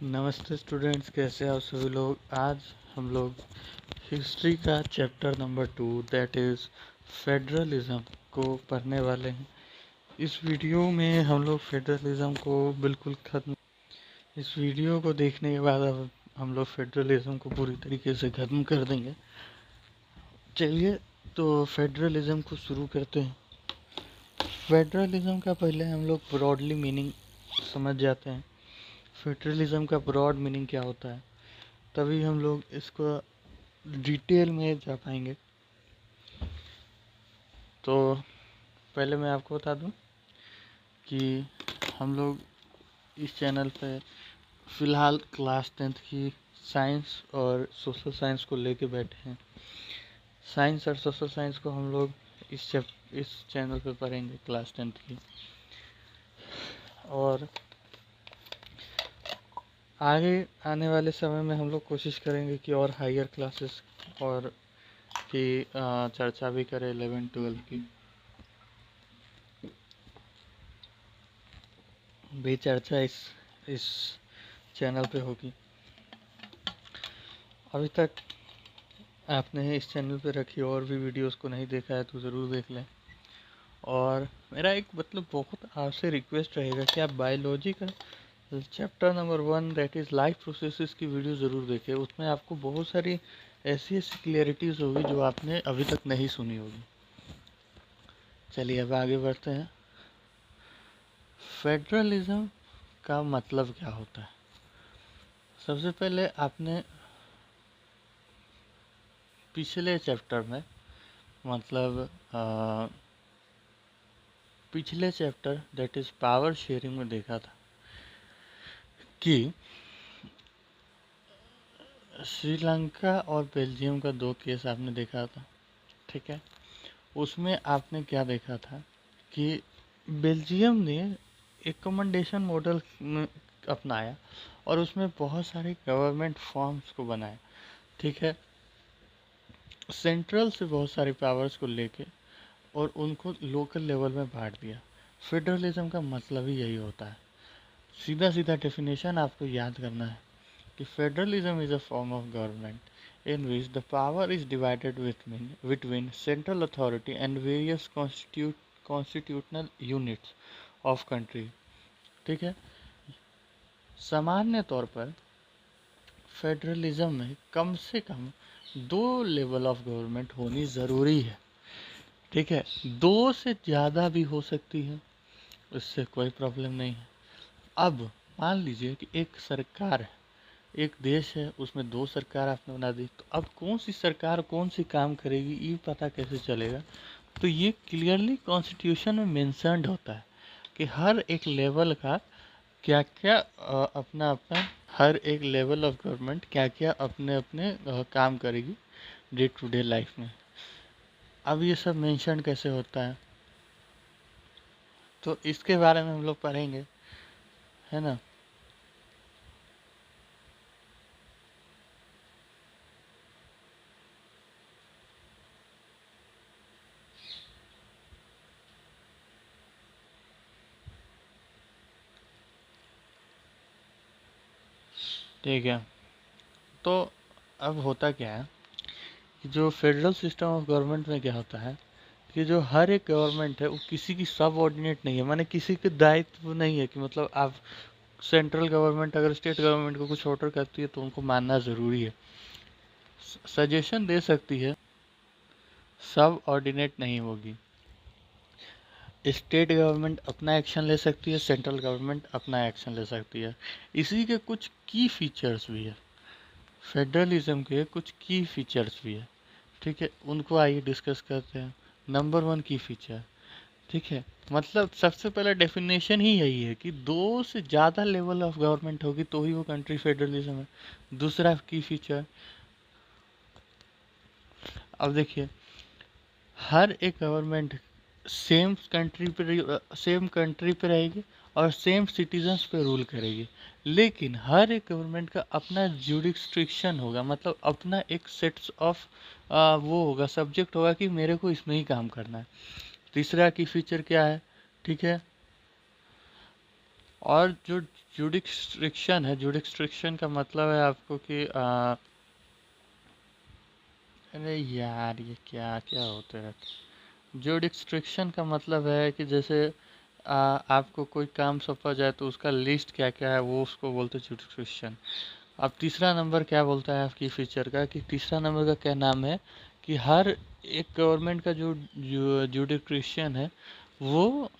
नमस्ते स्टूडेंट्स, कैसे हैं आप सभी लोग। आज हम लोग हिस्ट्री का chapter number 2 that is federalism को पढ़ने वाले हैं। इस वीडियो में हम लोग फेडरलिज्म को बिल्कुल ख़त्म, इस वीडियो को देखने के बाद अब हम लोग फेडरलिज्म को पूरी तरीके से ख़त्म कर देंगे। चलिए तो फेडरलिज्म को शुरू करते हैं। फेडरलिज्म का पहले हम लोग ब्रॉडली मीनिंग समझ जाते हैं। फेडरलिज्म का ब्रॉड मीनिंग क्या होता है, तभी हम लोग इसको डिटेल में जा पाएंगे। तो पहले मैं आपको बता दूं कि हम लोग इस चैनल पे फ़िलहाल क्लास 10th की साइंस और सोशल साइंस को लेके बैठे हैं। साइंस और सोशल साइंस को हम लोग इस चैनल पे पढ़ेंगे क्लास 10th की, और आगे आने वाले समय में हम लोग कोशिश करेंगे कि और हायर क्लासेस और की चर्चा भी करें। 11-12 की भी चर्चा इस चैनल पे होगी। अभी तक आपने इस चैनल पे रखी और भी वीडियोस को नहीं देखा है तो ज़रूर देख लें। और मेरा एक बहुत आपसे रिक्वेस्ट रहेगा कि आप बायोलॉजी का chapter number 1 that is life processes की वीडियो ज़रूर देखें। उसमें आपको बहुत सारी ऐसी क्लियरिटीज़ होगी जो आपने अभी तक नहीं सुनी होगी। चलिए अब आगे बढ़ते हैं। फेडरलिज्म का मतलब क्या होता है। सबसे पहले आपने पिछले चैप्टर में पिछले chapter that is power sharing में देखा था कि श्रीलंका और बेल्जियम का 2 केस आपने देखा था, ठीक है। उसमें आपने क्या देखा था कि बेल्जियम ने एकमेंडेशन मॉडल अपनाया और उसमें बहुत सारे गवर्नमेंट फॉर्म्स को बनाया, ठीक है। सेंट्रल से बहुत सारी पावर्स को लेके और उनको लोकल लेवल में बांट दिया। फेडरलिज्म का मतलब ही यही होता है। सीधा सीधा डेफिनेशन आपको याद करना है कि federalism is a form of government in which the power is divided between central authority and various constitutional units of country, ठीक है। सामान्य तौर पर फेडरलिज्म में कम से कम 2 लेवल ऑफ गवर्नमेंट होनी ज़रूरी है, ठीक है। 2 से ज़्यादा भी हो सकती है, इससे कोई प्रॉब्लम नहीं है। अब मान लीजिए कि एक सरकार है, एक देश है, उसमें 2 सरकार आपने बना दी, तो अब कौन सी सरकार कौन सी काम करेगी ये पता कैसे चलेगा। तो ये क्लियरली कॉन्स्टिट्यूशन में मेंशन्ड होता है कि हर एक लेवल का क्या क्या अपना अपना हर एक लेवल ऑफ गवर्नमेंट क्या क्या अपने अपने काम करेगी डे टू डे लाइफ में। अब ये सब मेंशन कैसे होता है तो इसके बारे में हम लोग पढ़ेंगे, है ना। ठीक है, तो अब होता क्या है कि जो फेडरल सिस्टम ऑफ गवर्नमेंट में क्या होता है कि जो हर एक गवर्नमेंट है वो किसी की सब ऑर्डिनेट नहीं है, माने किसी के दायित्व नहीं है कि मतलब आप सेंट्रल गवर्नमेंट अगर स्टेट गवर्नमेंट को कुछ ऑर्डर करती है तो उनको मानना ज़रूरी है। सजेशन दे सकती है, सब ऑर्डिनेट नहीं होगी। स्टेट गवर्नमेंट अपना एक्शन ले सकती है, सेंट्रल गवर्नमेंट अपना एक्शन ले सकती है। इसी के कुछ की फीचर्स भी है, फेडरलिज्म के कुछ की फीचर्स भी है, ठीक है। उनको आइए डिस्कस करते हैं। नंबर 1 की फीचर, ठीक है, मतलब सबसे पहला डेफिनेशन ही यही है कि 2 से ज़्यादा लेवल ऑफ गवर्नमेंट होगी तो ही वो कंट्री फेडरलिज्म है। दूसरा की फीचर, अब देखिए हर एक गवर्नमेंट सेम कंट्री पे रहेगी और सेम सिटीजन्स पे रूल करेगी, लेकिन हर एक गवर्नमेंट का अपना जुडिस्ट्रिक्शन होगा, मतलब अपना एक सेट्स ऑफ वो होगा, सब्जेक्ट होगा कि मेरे को इसमें ही काम करना है। तीसरा की फीचर क्या है, ठीक है, और जो जुडिक्स्ट्रिक्शन है, जुडिक्स्ट्रिक्शन का मतलब है आपको कि अरे यार ये क्या क्या होते रहते। जुडिक्स्ट्रिक्शन का मतलब है कि जैसे आपको कोई काम सौंपा जाए तो उसका लिस्ट क्या क्या है वो उसको बोलते हैं जुडिक्स्ट्रिक्शन। अब तीसरा नंबर क्या बोलता है आपकी फीचर का, कि तीसरा नंबर का क्या नाम है कि हर एक गवर्नमेंट का जो जुडिक्रिशन है वो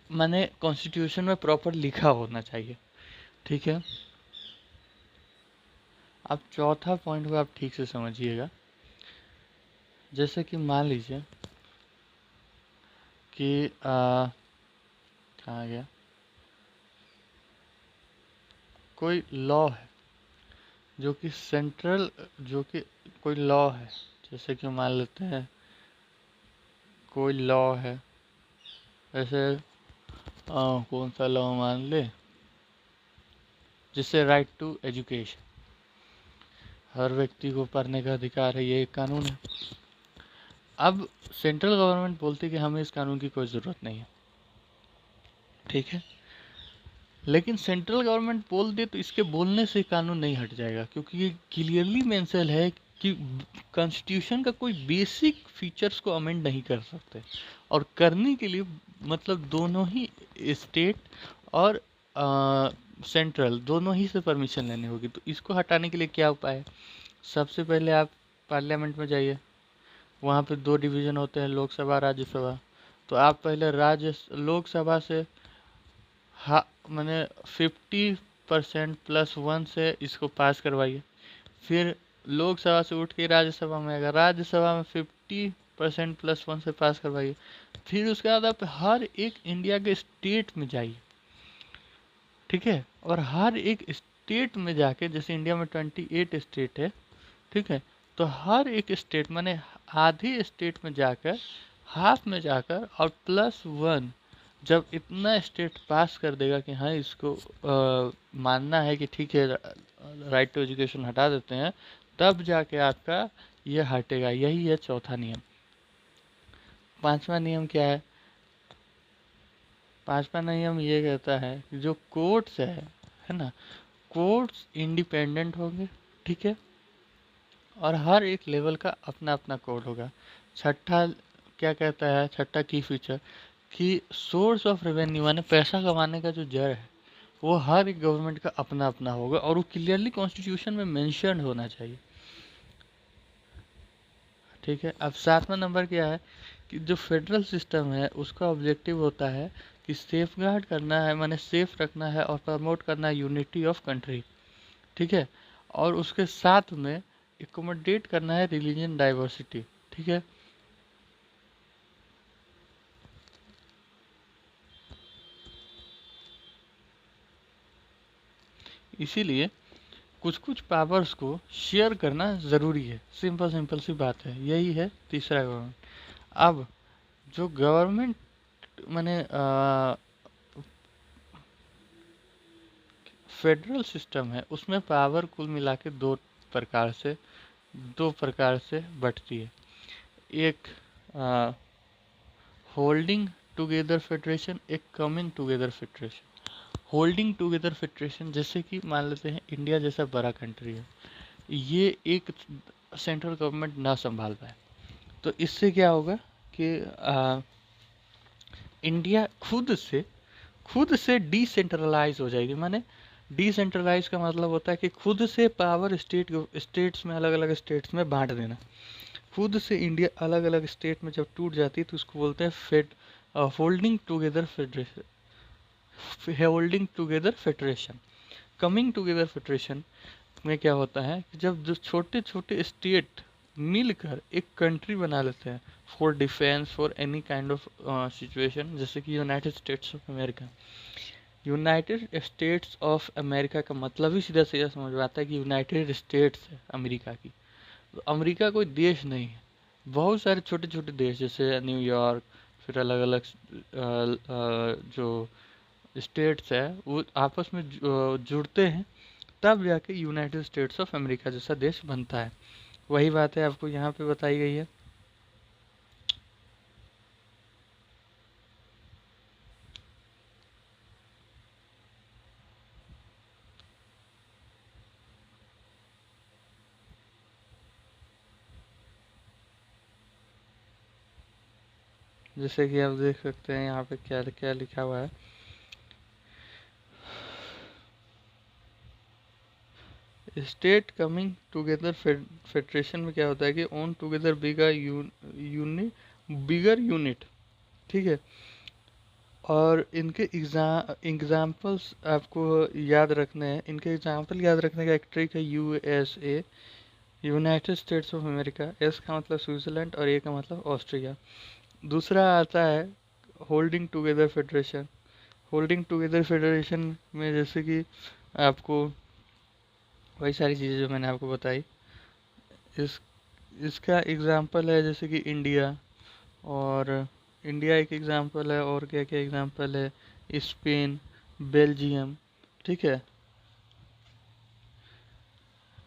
माने कॉन्स्टिट्यूशन में प्रॉपर लिखा होना चाहिए। ठीक है। अब चौथा पॉइंट को आप ठीक से समझिएगा। जैसे कि मान लीजिए कि कहाँ गया, कोई लॉ है जो कि सेंट्रल, जो कि कोई लॉ है, जैसे कि मान लेते हैं कोई लॉ है, जैसे कौन सा लॉ मान ले, जिससे राइट टू एजुकेशन, हर व्यक्ति को पढ़ने का अधिकार है, ये एक कानून है। अब सेंट्रल गवर्नमेंट बोलती है कि हमें इस कानून की कोई ज़रूरत नहीं है। ठीक है। लेकिन सेंट्रल गवर्नमेंट बोल दे तो इसके बोलने से कानून नहीं हट जाएगा, क्योंकि ये क्लियरली मेंशन है कि कॉन्स्टिट्यूशन का कोई बेसिक फीचर्स को अमेंड नहीं कर सकते, और करने के लिए मतलब दोनों ही स्टेट और सेंट्रल दोनों ही से परमिशन लेनी होगी। तो इसको हटाने के लिए क्या उपाय है? सबसे पहले आप पार्लियामेंट में जाइए, वहाँ पे दो डिवीज़न होते हैं, लोकसभा राज्यसभा। तो आप पहले लोकसभा से हाँ मैंने 50% +1 से इसको पास करवाइए। फिर लोकसभा से उठ के राज्यसभा में आएगा, राज्यसभा में 50% +1 से पास करवाइए। फिर उसके बाद आप हर एक इंडिया के स्टेट में जाइए। ठीक है। और हर एक स्टेट में जाके, जैसे इंडिया में 28 स्टेट है, ठीक है, तो हर एक स्टेट माने आधे स्टेट में जाकर, हाफ में जाकर, और +1 जब इतना स्टेट पास कर देगा कि हाँ इसको मानना है कि ठीक है राइट टू एजुकेशन हटा देते हैं, तब जाके आपका ये हटेगा। यही है चौथा नियम। पांचवा नियम क्या है? पांचवा नियम ये कहता है कि जो कोर्ट्स है ना, कोर्ट्स इंडिपेंडेंट होंगे। ठीक है। और हर एक लेवल का अपना अपना कोड होगा। छठा क्या कहता है, छठा की फीचर, कि सोर्स ऑफ रेवेन्यू माने पैसा कमाने का जो जड़ है वो हर एक गवर्नमेंट का अपना अपना होगा, और वो क्लियरली कॉन्स्टिट्यूशन में मेंशन होना चाहिए। ठीक है। अब सातवां नंबर क्या है कि जो फेडरल सिस्टम है उसका ऑब्जेक्टिव होता है कि सेफ गार्ड करना है, माने सेफ रखना है और प्रमोट करना है यूनिटी ऑफ कंट्री। ठीक है। और उसके साथ में एकोमोडेट करना है रिलीजन डाइवर्सिटी। ठीक है। इसीलिए कुछ कुछ पावर्स को शेयर करना ज़रूरी है। सिंपल सिंपल सी बात है, यही है तीसरा गवर्नमेंट। अब जो गवर्नमेंट माने फेडरल सिस्टम है उसमें पावर कुल मिला के दो प्रकार से बंटती है। एक होल्डिंग टुगेदर फेडरेशन, एक coming together federation. Holding together federation, जैसे कि मान लेते हैं इंडिया जैसा बड़ा कंट्री है, ये एक सेंट्रल गवर्नमेंट ना संभाल पाए, तो इससे क्या होगा कि इंडिया खुद से डिसेंट्रलाइज हो जाएगी। माने डिसेंट्रलाइज का मतलब होता है कि खुद से पावर स्टेट्स में, अलग अलग स्टेट्स में बांट देना। खुद से इंडिया अलग अलग स्टेट में जब टूट जाती है तो उसको बोलते हैं holding together federation, holding together federation. Coming together federation में क्या होता है कि जब जो छोटे छोटे स्टेट मिलकर एक कंट्री बना लेते हैं for defence, for any kind of situation, जैसे कि United states of America. United states of America का मतलब ही सीधा सीधा समझ में आता है कि यूनाइटेड स्टेट्स है अमेरिका की। तो अमेरिका कोई देश नहीं है, बहुत सारे छोटे छोटे देश जैसे न्यूयॉर्क, फिर अलग अलग जो स्टेट्स है वो आपस में जुड़ते हैं, तब जाके यूनाइटेड स्टेट्स ऑफ अमेरिका जैसा देश बनता है। वही बात है आपको यहाँ पे बताई गई है। जैसे कि आप देख सकते हैं यहाँ पे क्या क्या लिखा हुआ है। स्टेट कमिंग टुगेदर फेडरेशन में क्या होता है कि ऑन टुगेदर बिगर यूनिट, ठीक है। और इनके एग्जाम्पल्स आपको याद रखने हैं। इनके एग्जाम्पल याद रखने का एक ट्रिक है USA, United states of America. S का मतलब स्विट्जरलैंड और ए का मतलब ऑस्ट्रिया। दूसरा आता है holding together federation. Holding together federation में जैसे कि आपको वही सारी चीज़ें जो मैंने आपको बताई, इस इसका एग्जाम्पल है जैसे कि इंडिया, और इंडिया एक एग्जाम्पल है, और क्या क्या एग्जाम्पल है, स्पेन, बेल्जियम, ठीक है।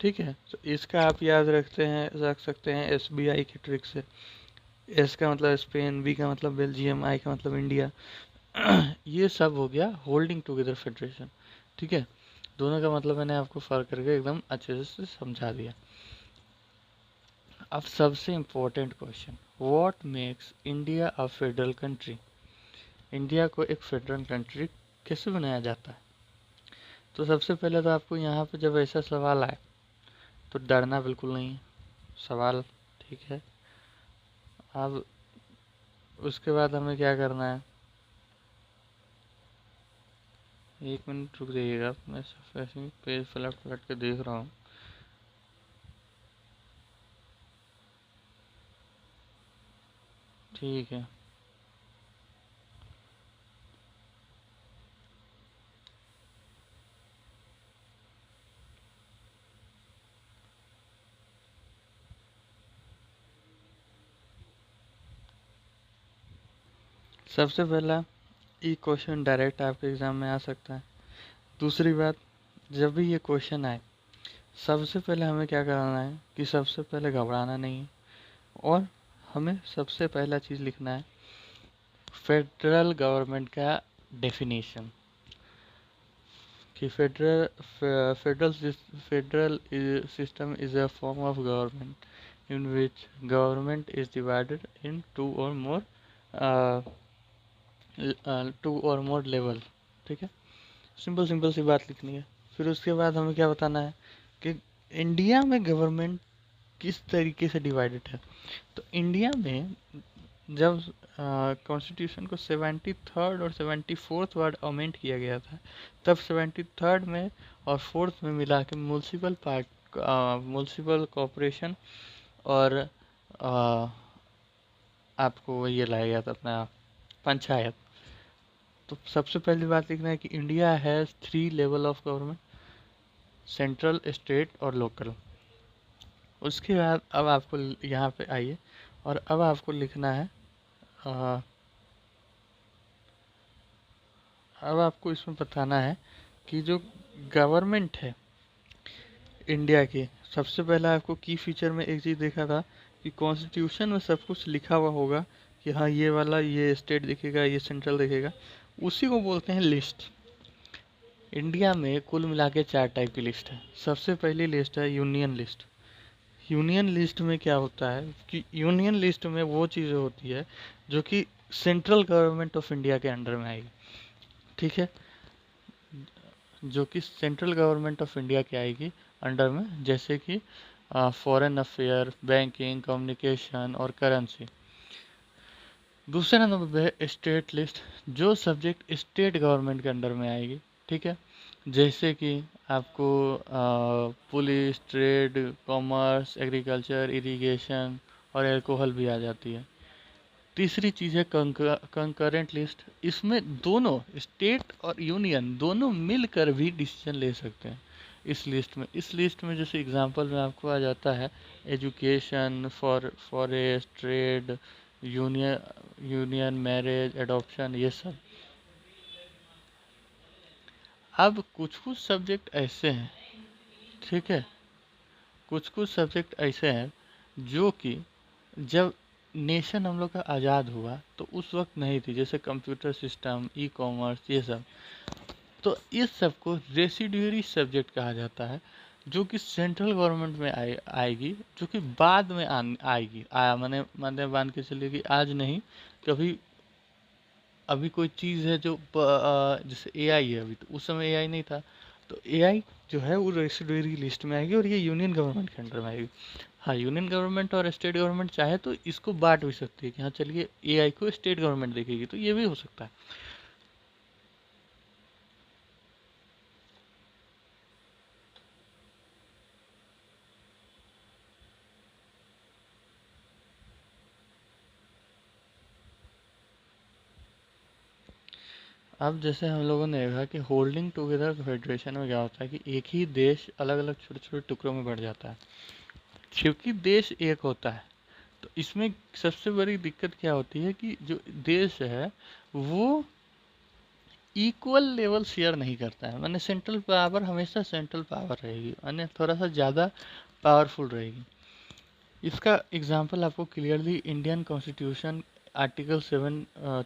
ठीक है, तो इसका आप याद रख सकते हैं SBI की ट्रिक से। एस का मतलब स्पेन, बी का मतलब बेल्जियम, आई का मतलब इंडिया। ये सब हो गया होल्डिंग टुगेदर फेडरेशन, ठीक है। दोनों का मतलब मैंने आपको फर्क करके एकदम अच्छे से समझा दिया। अब सबसे important question, what makes India a federal country. India को एक फेडरल कंट्री कैसे बनाया जाता है। तो सबसे पहले तो आपको यहाँ पे जब ऐसा सवाल आए तो डरना बिल्कुल नहीं है, सवाल ठीक है। अब उसके बाद हमें क्या करना है, एक मिनट रुक जाइएगा, मैं सिर्फ ऐसे ही पेज पलट पलट के देख रहा हूँ। ठीक है, सबसे पहला ये क्वेश्चन डायरेक्ट आपके एग्ज़ाम में आ सकता है। दूसरी बात, जब भी ये क्वेश्चन आए सबसे पहले हमें क्या करना है कि सबसे पहले घबराना नहीं है, और हमें सबसे पहला चीज़ लिखना है फेडरल गवर्नमेंट का डेफिनेशन, कि federal system is a form of government in which government is divided in uh, two or more level, ठीक है। सिंपल सिंपल सी बात लिखनी है। फिर उसके बाद हमें क्या बताना है कि इंडिया में गवर्नमेंट किस तरीके से डिवाइडेड है। तो इंडिया में जब कॉन्स्टिट्यूशन को 73rd और 74th वर्ड अमेंड किया गया था, तब 73rd में और 4th में मिला के म्यूनसिपल कॉरपोरेशन और आ, आपको ये लाया गया था अपना पंचायत। तो सबसे पहली बात लिखना है कि India has 3 level of government, central, state और लोकल। उसके बाद अब आपको यहाँ पे आइए, और अब आपको लिखना है आ, अब आपको इसमें बताना है कि जो गवर्नमेंट है इंडिया की, सबसे पहला आपको की फीचर में एक चीज़ देखा था कि कॉन्स्टिट्यूशन में सब कुछ लिखा हुआ होगा कि हाँ ये वाला ये स्टेट दिखेगा, ये सेंट्रल दिखेगा, उसी को बोलते हैं लिस्ट। इंडिया में कुल मिला के 4 टाइप की लिस्ट है। सबसे पहली लिस्ट है यूनियन लिस्ट। यूनियन लिस्ट में क्या होता है कि यूनियन लिस्ट में वो चीज़ें होती है जो कि सेंट्रल गवर्नमेंट ऑफ इंडिया के अंडर में आएगी, ठीक है, जो कि सेंट्रल गवर्नमेंट ऑफ इंडिया की आएगी अंडर में, जैसे कि फॉरेन अफेयर, बैंकिंग, कम्युनिकेशन और करेंसी। दूसरा नंबर पे है स्टेट लिस्ट, जो सब्जेक्ट स्टेट गवर्नमेंट के अंडर में आएगी, ठीक है, जैसे कि आपको police, trade, commerce, agriculture, irrigation और एल्कोहल भी आ जाती है। तीसरी चीज़ है कंकरेंट लिस्ट, इसमें दोनों स्टेट और यूनियन दोनों मिलकर भी डिसीजन ले सकते हैं। इस लिस्ट में जैसे एग्जांपल में आपको आ जाता है education, forest, trade, union, marriage, adoption, ये सब। अब कुछ कुछ सब्जेक्ट ऐसे हैं, ठीक है, कुछ कुछ सब्जेक्ट ऐसे हैं जो कि जब नेशन हम लोग का आज़ाद हुआ तो उस वक्त नहीं थी, जैसे कंप्यूटर सिस्टम, ई कॉमर्स, ये सब। तो इस सब को रेसिड्यूरी सब्जेक्ट कहा जाता है, जो कि सेंट्रल गवर्नमेंट में आएगी, जो कि बाद में आएगी। मैंने मान के चलिए कि आज नहीं, कभी अभी कोई चीज़ है जो जैसे एआई है, अभी तो उस समय एआई नहीं था, तो एआई जो है वो रेसिडुअरी लिस्ट में आएगी और ये यूनियन गवर्नमेंट के अंडर में आएगी। हाँ, यूनियन गवर्नमेंट और स्टेट गवर्नमेंट चाहे तो इसको बांट भी सकती है कि हाँ चलिए एआई को स्टेट गवर्नमेंट देखेगी, तो ये भी हो सकता है। अब जैसे हम लोगों ने देखा कि होल्डिंग टुगेदर फेडरेशन में क्या होता है कि एक ही देश अलग अलग छोटे छोटे टुकड़ों में बढ़ जाता है, क्योंकि देश एक होता है। तो इसमें सबसे बड़ी दिक्कत क्या होती है कि जो देश है वो इक्वल लेवल शेयर नहीं करता है, माने सेंट्रल पावर हमेशा सेंट्रल पावर रहेगी, माने थोड़ा सा ज़्यादा पावरफुल रहेगी। इसका एग्जांपल आपको क्लियरली इंडियन कॉन्स्टिट्यूशन आर्टिकल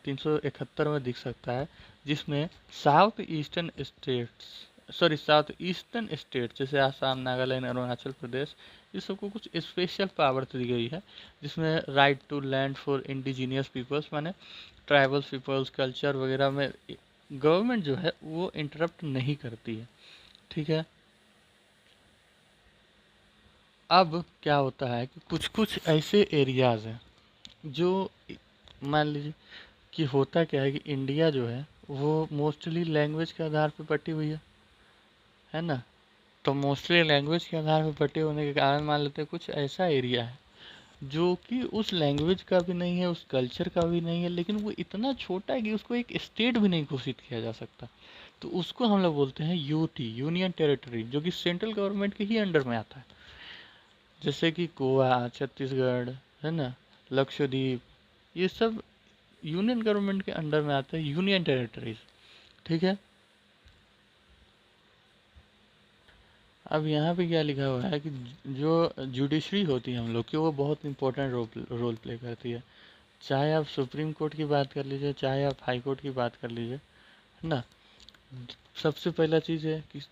371 में दिख सकता है, जिसमें south eastern states south eastern state जैसे आसाम, नागालैंड, अरुणाचल प्रदेश, ये सबको कुछ स्पेशल पावर दी गई है, जिसमें right to land for indigenous peoples, माने ट्राइबल पीपल्स कल्चर वगैरह में गवर्नमेंट जो है वो इंटरप्ट नहीं करती है। ठीक है। अब क्या होता है कि कुछ कुछ ऐसे एरियाज हैं जो मान लीजिए कि होता क्या है कि इंडिया जो है वो मोस्टली लैंग्वेज के आधार पर बटी हुई है ना। तो मोस्टली लैंग्वेज के आधार पर बटे होने के कारण मान लेते हैं कुछ ऐसा एरिया है जो कि उस लैंग्वेज का भी नहीं है, उस कल्चर का भी नहीं है, लेकिन वो इतना छोटा है कि उसको एक स्टेट भी नहीं घोषित किया जा सकता। तो उसको हम लोग बोलते हैं यूटी, यूनियन टेरिटरी, जो कि सेंट्रल गवर्नमेंट के ही अंडर में आता है। जैसे कि गोवा, छत्तीसगढ़, है ना, लक्षद्वीप, ये सब यूनियन गवर्नमेंट के अंडर में आते हैं, यूनियन टेरिटरीज। ठीक है। अब यहाँ पे क्या लिखा हुआ है कि जो जुडिशरी होती है हम लोग की, वो बहुत इंपॉर्टेंट रोल प्ले करती है। चाहे आप सुप्रीम कोर्ट की बात कर लीजिए, चाहे आप हाई कोर्ट की बात कर लीजिए, है ना। सबसे पहला चीज़ है कि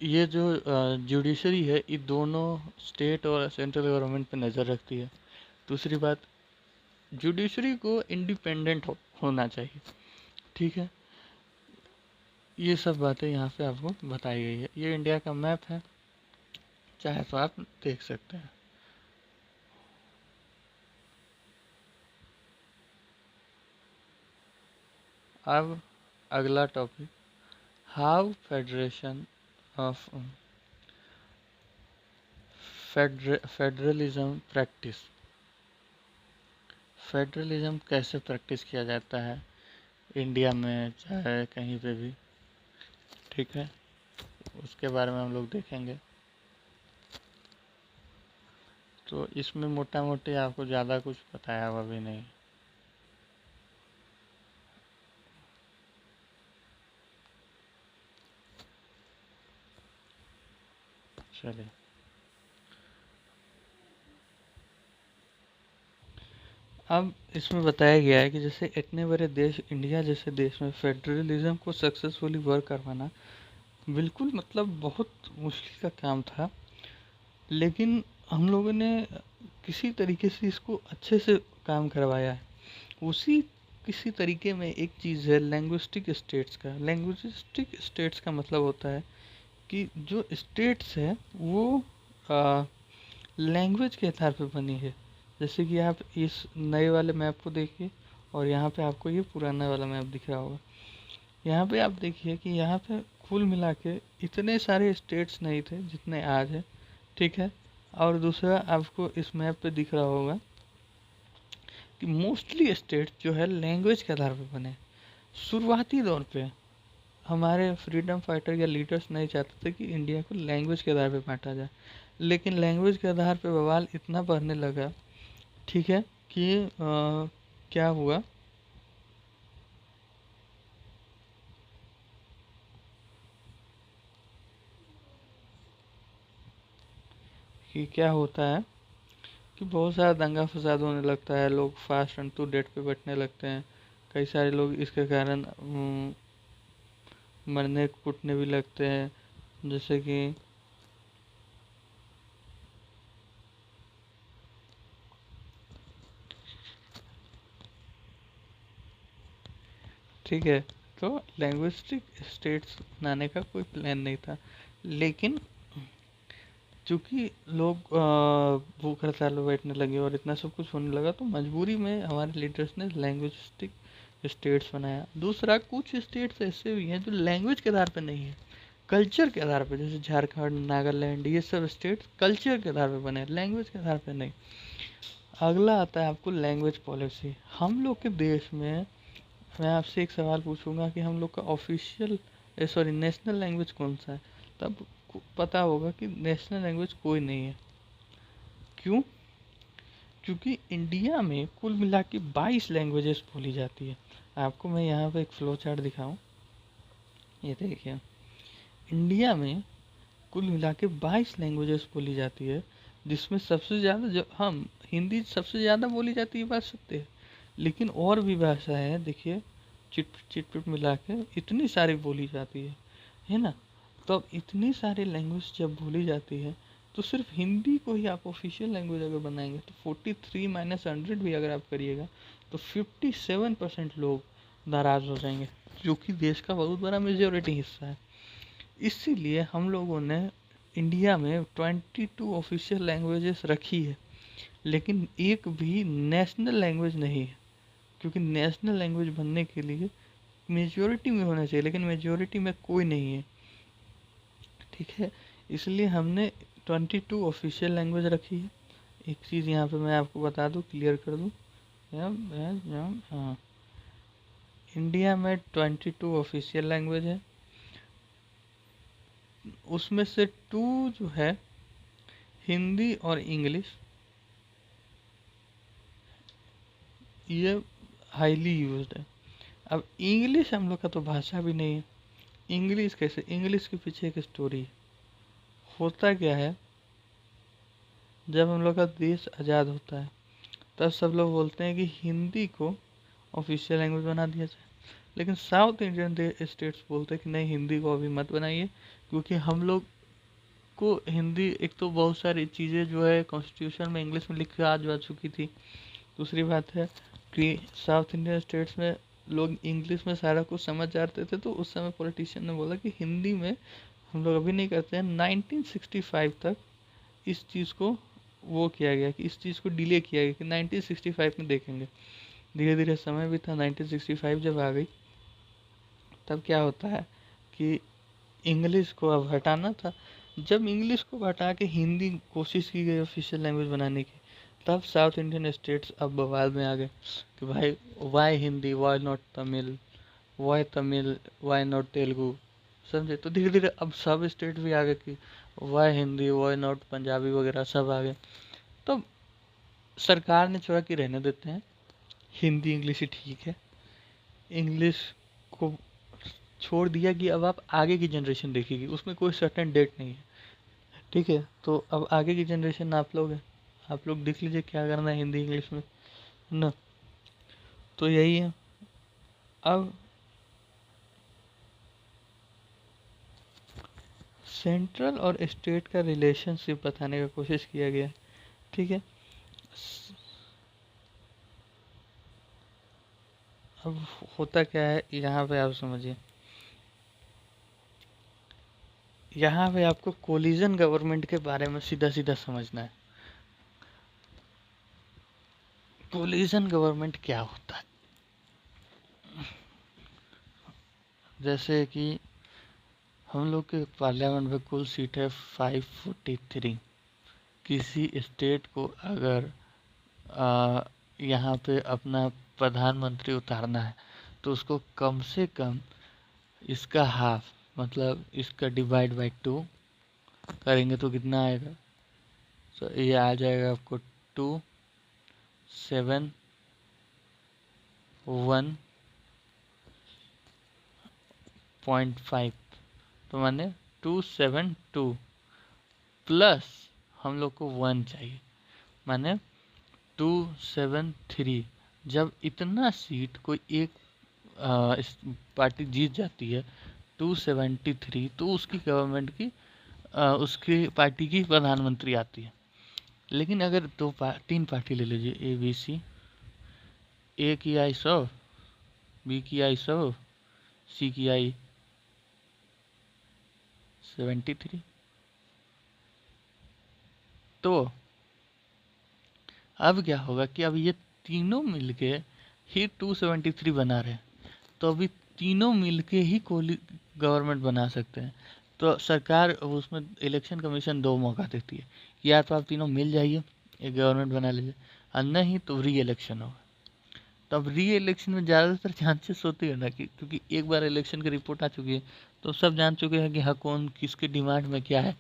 ये जो जुडिशरी है ये दोनों स्टेट और सेंट्रल गवर्नमेंट पे नज़र रखती है। दूसरी बात, जुडिशरी को इंडिपेंडेंट होना चाहिए। ठीक है। ये सब बातें यहाँ पे आपको बताई गई है। ये इंडिया का मैप है, चाहे तो आप देख सकते हैं। अब अगला topic, how federation of federalism practice. Federalism कैसे प्रैक्टिस किया जाता है इंडिया में, चाहे कहीं पे भी। ठीक है। उसके बारे में हम लोग देखेंगे। तो इसमें मोटा मोटी आपको ज़्यादा कुछ बताया हुआ भी नहीं। चलिए, अब इसमें बताया गया है कि जैसे इतने बड़े देश इंडिया जैसे देश में फेडरलिज्म को सक्सेसफुली वर्क करवाना बिल्कुल मतलब बहुत मुश्किल का काम था, लेकिन हम लोगों ने किसी तरीके से इसको अच्छे से काम करवाया है। उसी किसी तरीके में एक चीज़ है लैंग्विस्टिक स्टेट्स का। लैंग्विस्टिक स्टेट्स का मतलब होता है कि जो स्टेट्स है वो लैंग्वेज के आधार पर बनी है। जैसे कि आप इस नए वाले मैप को देखिए और यहाँ पे आपको ये पुराना वाला मैप दिख रहा होगा। यहाँ पे आप देखिए कि यहाँ पे कुल मिला के इतने सारे स्टेट्स नहीं थे जितने आज है। ठीक है। और दूसरा आपको इस मैप पे दिख रहा होगा कि मोस्टली स्टेट जो है लैंग्वेज के आधार पर बने। शुरुआती दौर पे हमारे फ्रीडम फाइटर या लीडर्स नहीं चाहते थे कि इंडिया को लैंग्वेज के आधार पे बांटा जाए, लेकिन लैंग्वेज के आधार पे बवाल इतना बढ़ने लगा, ठीक है, कि क्या हुआ कि क्या होता है कि बहुत सारा दंगा फसाद होने लगता है, लोग फास्ट एंड टू डेट पे बैठने लगते हैं। कई सारे लोग इसके कारण मरने कूटने भी लगते हैं। जैसे कि ठीक है। तो लैंग्विस्टिक स्टेट्स बनाने का कोई प्लान नहीं था, लेकिन चूंकि लोग भूख हड़ताल में बैठने लगे और इतना सब कुछ होने लगा, तो मजबूरी में हमारे लीडर्स ने लैंग्विस्टिक स्टेट्स बनाया। दूसरा, कुछ स्टेट्स ऐसे भी हैं जो लैंग्वेज के आधार पर नहीं है, कल्चर के आधार पर, जैसे झारखंड, नागालैंड, ये सब स्टेट्स कल्चर के आधार पर बने, लैंग्वेज के आधार पर नहीं। अगला आता है आपको लैंग्वेज पॉलिसी। हम लोग के देश में, मैं आपसे एक सवाल पूछूंगा कि हम लोग का ऑफिशियल नेशनल लैंग्वेज कौन सा है, तब पता होगा कि नेशनल लैंग्वेज कोई नहीं है। क्यों? क्योंकि इंडिया में कुल मिला के 22 लैंग्वेजेस बोली जाती है। आपको मैं यहाँ पे एक फ्लो चार्ट दिखाऊं, ये देखिए। इंडिया में कुल मिला के 22 लैंग्वेजेस बोली जाती है, जिसमें सबसे ज़्यादा जो हम हिंदी सबसे ज़्यादा बोली जाती है, बात सत्य है। लेकिन और भी भाषा है, देखिए, चिटपिट मिला के इतनी सारी बोली जाती है ना। तो अब इतनी सारी लैंग्वेज जब बोली जाती है, तो सिर्फ हिंदी को ही आप ऑफिशियल लैंग्वेज अगर बनाएंगे, तो 43 माइनस 100 भी अगर आप करिएगा, तो 57% लोग नाराज़ हो जाएंगे, जो कि देश का बहुत बड़ा मेजोरिटी हिस्सा है। इसीलिए हम लोगों ने इंडिया में 22 ऑफिशियल लैंग्वेजेस रखी है, लेकिन एक भी नेशनल लैंग्वेज नहीं है। क्योंकि नेशनल लैंग्वेज बनने के लिए मेजोरिटी में होना चाहिए, लेकिन मेजोरिटी में कोई नहीं है, ठीक है। इसलिए हमने 22 ऑफिशियल लैंग्वेज रखी है। एक चीज़ यहाँ पे मैं आपको बता दूँ, क्लियर कर दूँ, हाँ, इंडिया में 22 ऑफिशियल लैंग्वेज है, उसमें से 2 जो है हिंदी और इंग्लिश, ये हाईली यूज्ड है। अब इंग्लिश हम लोग का तो भाषा भी नहीं है, इंग्लिश कैसे? इंग्लिश के पीछे एक स्टोरी है। होता क्या है, जब हम लोग का देश आज़ाद होता है, तब सब लोग बोलते हैं कि हिंदी को ऑफिशियल लैंग्वेज बना दिया जाए, लेकिन साउथ इंडियन स्टेट्स बोलते हैं कि नहीं, हिंदी को अभी मत बनाइए, क्योंकि हम लोग को हिंदी, एक तो बहुत सारी चीज़ें जो है कॉन्स्टिट्यूशन में इंग्लिश में लिख के आ जा चुकी थी। दूसरी बात है कि साउथ इंडियन स्टेट्स में लोग इंग्लिश में सारा कुछ समझ जाते थे, तो उस समय पॉलिटिशियन ने बोला कि हिंदी में हम लोग अभी नहीं करते हैं। 1965 तक इस चीज़ को वो किया गया, कि इस चीज़ को डिले किया गया कि 1965 में देखेंगे। धीरे धीरे समय भी था, 1965 जब आ गई, तब क्या होता है कि इंग्लिश को अब हटाना था। जब इंग्लिश को हटा के हिंदी कोशिश की गई ऑफिशियल लैंग्वेज बनाने की, तब साउथ इंडियन स्टेट्स अब बवाल में आ गए कि भाई, why Hindi, why not Tamil, why not Telugu, समझे। तो धीरे धीरे अब सब स्टेट भी आ गए कि why Hindi, why not Punjabi वगैरह सब आ गए। तो सरकार ने छोड़ा कि रहने देते हैं, हिंदी इंग्लिश ही ठीक है। इंग्लिश को छोड़ दिया कि अब आप आगे की जनरेशन देखेगी, उसमें कोई सर्टेन डेट नहीं है, ठीक है। तो अब आगे की जनरेशन आप लोग हैं, आप लोग देख लीजिए क्या करना है हिंदी इंग्लिश में, है ना। तो यही है। अब सेंट्रल और स्टेट का रिलेशनशिप बताने का कोशिश किया गया, ठीक है। अब होता क्या है यहाँ पे, आप समझिए, यहाँ पे आपको कोलिजन गवर्नमेंट के बारे में सीधा सीधा समझना है। कोलिजन गवर्नमेंट क्या होता है? जैसे कि हम लोग के पार्लियामेंट में कुल सीट है 543। किसी स्टेट को अगर यहाँ पे अपना प्रधानमंत्री उतारना है, तो उसको कम से कम इसका हाफ, मतलब इसका डिवाइड बाई 2 करेंगे तो कितना आएगा? तो ये आ जाएगा आपको 271.5, तो माने 272 प्लस हम लोग को 1 चाहिए, माने 273। जब इतना सीट कोई एक पार्टी जीत जाती है, 273, तो उसकी गवर्नमेंट की उसकी पार्टी की प्रधानमंत्री आती है। लेकिन अगर 3 पार्टी ले लीजिए, ABC, एक ही आई 100, बी की आई 100, सी की आई 73। तो अब क्या होगा कि अब ये तीनों मिलके ही 273 बना रहे हैं, तो अभी तीनों मिलके ही कोली गवर्नमेंट बना सकते हैं। तो सरकार उसमें इलेक्शन कमीशन दो मौका देती है, या तो आप तीनों मिल जाइए एक गवर्नमेंट बना लीजिए, और नहीं तो री इलेक्शन होगा। तो अब री इलेक्शन में ज़्यादातर चांसेस होती है ना कि, क्योंकि एक बार इलेक्शन की रिपोर्ट आ चुकी है तो सब जान चुके हैं कि हाँ कौन किसकी डिमांड में क्या है।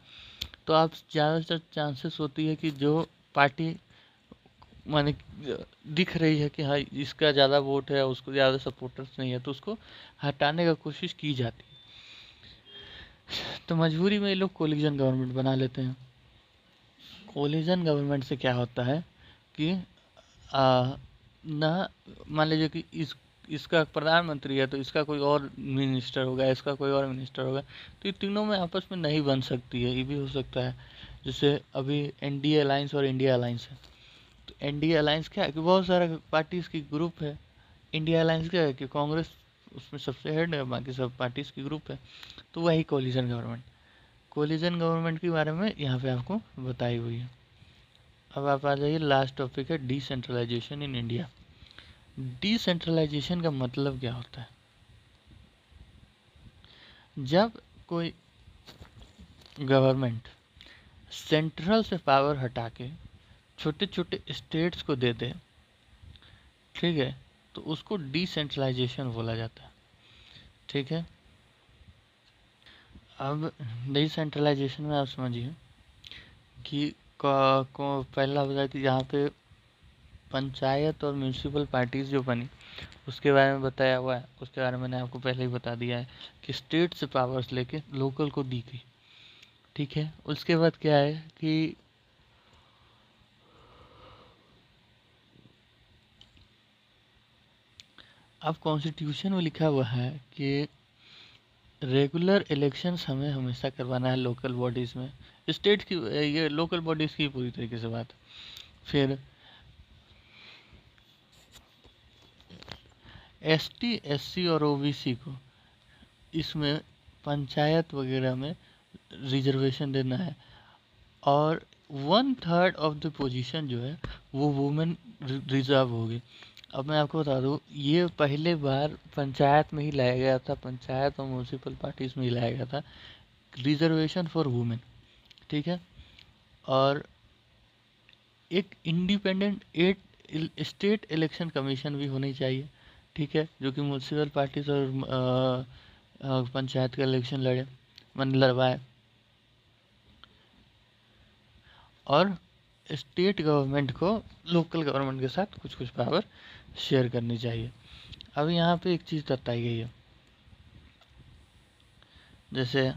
तो आप ज़्यादातर चांसेस होती है कि जो पार्टी माने दिख रही है कि हाँ इसका ज़्यादा वोट है, उसको ज़्यादा सपोर्टर्स नहीं है, तो उसको हटाने का कोशिश की जाती है। तो मजबूरी में ये लोग कोलिजन गवर्नमेंट बना लेते हैं। कोलिजन गवर्नमेंट से क्या होता है कि ना मान लीजिए कि इसका प्रधानमंत्री है तो इसका कोई और मिनिस्टर होगा, इसका कोई और मिनिस्टर होगा, तो ये तीनों में आपस में नहीं बन सकती है। ये भी हो सकता है, जैसे अभी एनडीए अलायंस और इंडिया अलायंस है। तो एनडीए अलायंस क्या है कि बहुत सारा पार्टीज की ग्रुप है। इंडिया अलायंस क्या है कि कांग्रेस उसमें सबसे हेड है, बाकी सब पार्टीज की ग्रुप है। तो वही कोलिजन गवर्नमेंट। कोलिजन गवर्नमेंट के बारे में यहाँ पे आपको बताई हुई है। अब आप आ जाइए, लास्ट टॉपिक है डिसेंट्रलाइजेशन इन इंडिया। डिसेंट्रलाइजेशन का मतलब क्या होता है? जब कोई गवर्नमेंट सेंट्रल से पावर हटा के छोटे छोटे स्टेट्स को दे दे, ठीक है, तो उसको डिसेंट्रलाइजेशन बोला जाता है। ठीक है, अब डिसेंट्रलाइजेशन में आप समझिए कि पहला बताया कि यहाँ पे पंचायत और म्यूनसिपल पार्टीज जो बनी उसके बारे में बताया हुआ है। उसके बारे में मैंने आपको पहले ही बता दिया है कि स्टेट से पावर्स लेके लोकल को दी गई। ठीक है, उसके बाद क्या है कि अब कॉन्स्टिट्यूशन में लिखा हुआ है कि रेगुलर इलेक्शंस हमें हमेशा करवाना है लोकल बॉडीज़ में। स्टेट की ये लोकल बॉडीज़ की पूरी तरीके से बात। फिर एसटी, एससी और ओबीसी को इसमें पंचायत वगैरह में रिजर्वेशन देना है, और 1/3 ऑफ द पोजीशन जो है वो वुमेन रिजर्व होगी। अब मैं आपको बता दूं, ये पहले बार पंचायत में ही लाया गया था, पंचायत और म्यूनसिपल पार्टीज में ही लाया गया था, रिजर्वेशन फॉर वुमेन। ठीक है, और एक इंडिपेंडेंट स्टेट इलेक्शन कमीशन भी होनी चाहिए। ठीक है, जो कि म्यूनसिपल पार्टीज और पंचायत का इलेक्शन लड़वाए, और स्टेट गवर्नमेंट को लोकल गवर्नमेंट के साथ कुछ कुछ पावर शेयर करनी चाहिए। अब यहाँ पे एक चीज़ बताई गई है, जैसे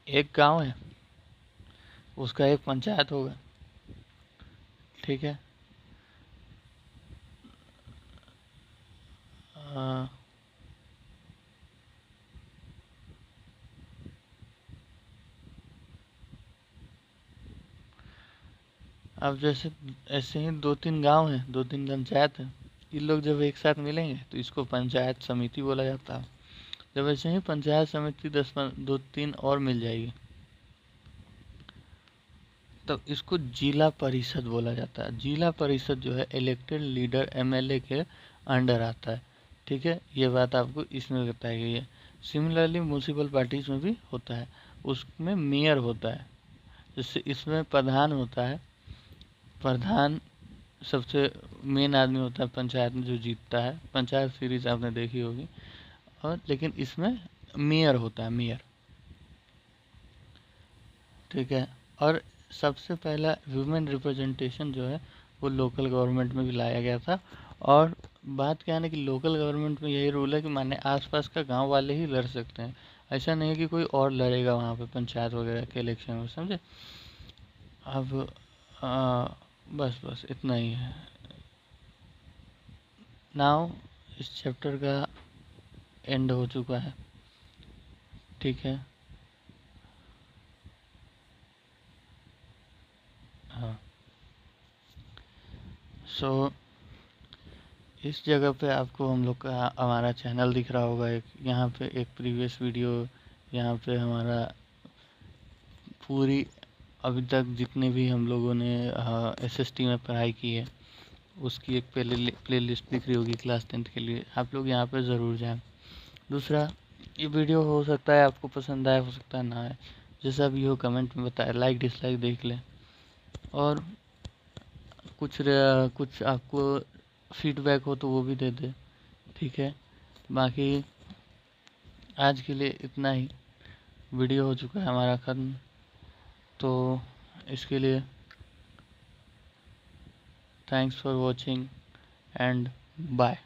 एक गांव है, उसका एक पंचायत होगा। ठीक है, अ, अब जैसे ऐसे ही 2-3 गांव हैं, 2-3 पंचायत हैं, ये लोग जब एक साथ मिलेंगे तो इसको पंचायत समिति बोला जाता है। जब ऐसे ही पंचायत समिति 2-3 और मिल जाएगी तब इसको जिला परिषद बोला जाता है। जिला परिषद जो है इलेक्टेड लीडर एमएलए के अंडर आता है। ठीक है, ये बात आपको इसमें बताई गई है। सिमिलरली म्यूनसिपल पार्टीज में भी होता है, उसमें मेयर होता है, जैसे इसमें प्रधान होता है। प्रधान सबसे मेन आदमी होता है पंचायत में जो जीतता है, पंचायत सीरीज आपने देखी होगी। और लेकिन इसमें मेयर होता है, मेयर। ठीक है, और सबसे पहला वुमेन रिप्रेजेंटेशन जो है वो लोकल गवर्नमेंट में भी लाया गया था। और बात क्या है ना कि लोकल गवर्नमेंट में यही रूल है कि माने आसपास का गांव वाले ही लड़ सकते हैं, ऐसा नहीं है कि कोई और लड़ेगा वहाँ पे पंचायत वगैरह के इलेक्शन में, समझे। अब आ, बस इतना ही है। नाउ इस चैप्टर का एंड हो चुका है। ठीक है, हाँ। सो इस जगह पे आपको हम लोग का हमारा चैनल दिख रहा होगा, एक यहाँ पे एक प्रीवियस वीडियो, यहाँ पे हमारा पूरी अभी तक जितने भी हम लोगों ने एसएसटी में पढ़ाई की है उसकी एक प्ले लिस्ट दिख रही होगी क्लास 10th के लिए, आप लोग यहाँ पे ज़रूर जाएं। दूसरा, ये वीडियो हो सकता है आपको पसंद आए, हो सकता है ना आए, जैसा भी हो कमेंट में बताएं, लाइक डिसलाइक देख लें, और कुछ आपको फीडबैक हो तो वो भी दे दे, ठीक है। बाकी आज के लिए इतना ही, वीडियो हो चुका है हमारा ख़त्म, तो इसके लिए thanks for watching and bye.